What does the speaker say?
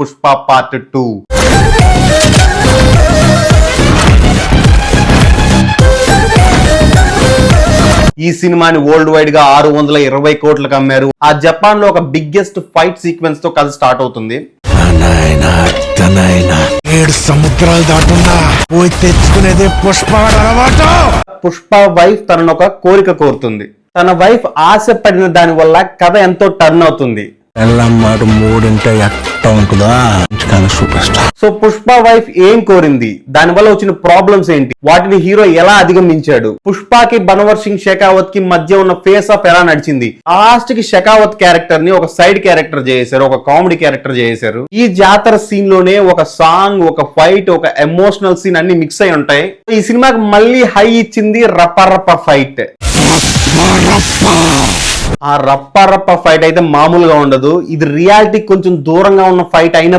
Pushpa part 2. ఈ సినిమాని world wide గా 620 కోట్లకు అమ్మారు. ఆ జపాన్ లో ఒక బిగ్గెస్ట్ ఫైట్ సీక్వెన్స్ తో కథ స్టార్ట్ అవుతుంది. 7 సముద్రాలు దాటున్నా పోయి తెచ్చుకునేదే పుష్ప అలవాటు. పుష్ప వైఫ్ తనను ఒక కోరిక కోరుతుంది. తన వైఫ్ ఆశపడిన దాని వల్ల కథ ఎంతో టర్న్ అవుతుంది. మాట 3 అంటే ఎట్ట ఉంటుందా super star. So Pushpa wife ఏం కోరింది, దాని వల్ల వచ్చిన ప్రాబ్లమ్స్ ఏంటి, వాటిని హీరో ఎలా అధిగమించాడు, పుష్పకి బన్వర్ సింగ్ షెకావత్ కి మధ్య ఉన్న ఫేస్ ఆఫ్ ఎలా నడిచింది, లాస్ట్ కి షెకావత్ క్యారెక్టర్ ని ఒక సైడ్ క్యారెక్టర్ చేశారు, ఒక కామెడీ క్యారెక్టర్ చేశారు. ఈ జాతర సీన్ లోనే ఒక సాంగ్, ఒక ఫైట్, ఒక ఎమోషనల్ సీన్ అన్ని మిక్స్ అయి ఉంటాయి. ఈ సినిమాకి మళ్ళీ హై ఇచ్చింది రప్ప ఫైట్. ఆ రప్ప ఫైట్ అయితే మామూలుగా ఉండదు. ఇది రియాలిటీ కొంచెం దూరంగా ఉన్న ఫైట్ అయిన